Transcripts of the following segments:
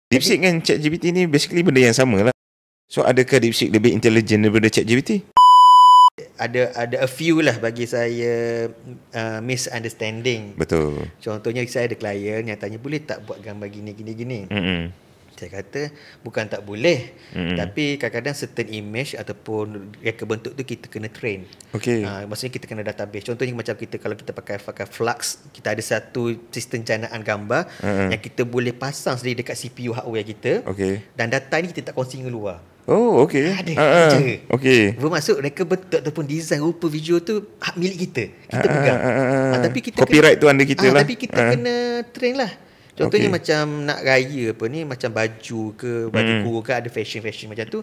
DeepSeek kan ChatGPT ni basically benda yang sama lah. So adakah DeepSeek lebih intelligent daripada ChatGPT? Ada a few lah bagi saya misunderstanding. Betul. Contohnya saya ada klien yang tanya, boleh tak buat gambar gini. Saya kata bukan tak boleh, tapi kadang-kadang certain image ataupun reka bentuk tu kita kena train. Okay. Maksudnya kita kena database. Contohnya macam kita kalau kita pakai Flux, kita ada satu sistem canaan gambar yang kita boleh pasang sendiri dekat CPU hardware kita. Okay. Dan data ni kita tak kongsi dengan luar. Oh, okay. Ada. Okay. Bermaksud reka bentuk ataupun design rupa video tu hak milik kita. Kita pegang. Tapi kita copyright tu under kita lah. Tapi kita kena train lah. Contohnya macam nak raya apa ni, macam baju ke, baju kurung ke, ada fashion macam tu.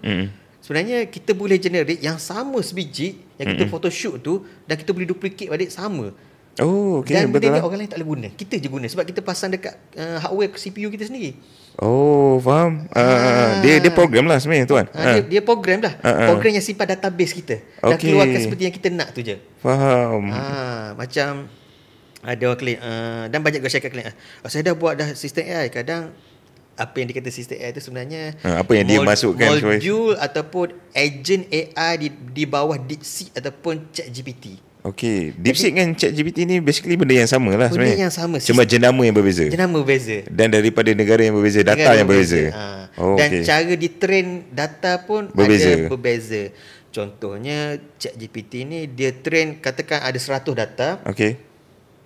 Sebenarnya kita boleh generate yang sama sebiji yang kita photoshoot tu, dan kita boleh duplicate balik sama. Oh, okay. Dan betul benda lah. orang lain tak boleh guna. Kita je guna sebab kita pasang dekat hardware CPU kita sendiri. Oh, faham. Dia program lah sebenarnya tuan. Dia program lah. Program yang simpan database kita. Dan keluarkan seperti yang kita nak tu je. Faham. Macam ada orang klien dan banyak gue share kat klien. Saya dah buat dah sistem AI. Kadang apa yang dikata sistem AI tu sebenarnya apa yang dia masukkan modul ataupun agent AI di bawah DeepSeek ataupun ChatGPT. Okay, DeepSeek kan ChatGPT ni basically benda yang sama lah sebenarnya. Benda yang sama. Cuma jenama yang berbeza. Dan daripada negara yang berbeza, data yang berbeza. Dan cara di-train data pun ada berbeza. Contohnya ChatGPT ni dia train, katakan ada 100 data. Okay.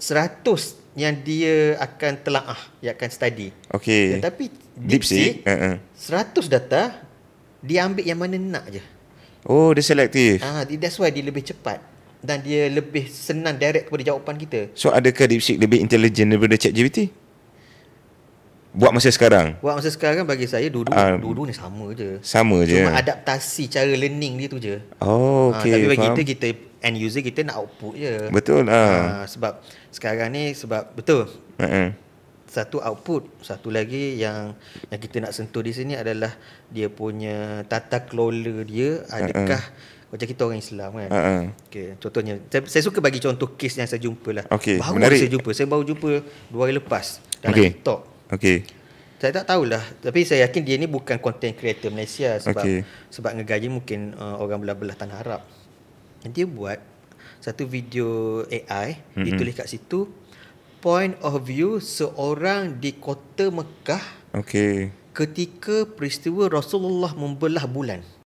100 yang dia akan telaah, dia akan study. Okay. Tetapi DeepSeek 100 data dia ambil yang mana nak je. Oh, dia selektif. That's why dia lebih cepat dan dia lebih senang direct kepada jawapan kita. So adakah DeepSeek lebih intelligent daripada ChatGPT? Buat masa sekarang? Buat masa sekarang bagi saya dua-dua ni sama je. Sama je. Cuma adaptasi cara learning dia tu je. Oh, okay. Tapi bagi kita end user, kita nak output je. Betul. Sebab sekarang ni satu output, satu lagi yang kita nak sentuh di sini adalah dia punya tata kelola dia. Adakah macam kita orang Islam kan? Okay, contohnya saya suka bagi contoh kes yang saya jumpa lah. Saya baru jumpa 2 hari lepas dalam TikTok. Okay. Saya tak tahulah, tapi saya yakin dia ni bukan content creator Malaysia sebab ngegaji mungkin orang belah-belah tanah Arab. Dia buat satu video AI, ditulis kat situ point of view seorang di kota Mekah ketika peristiwa Rasulullah membelah bulan.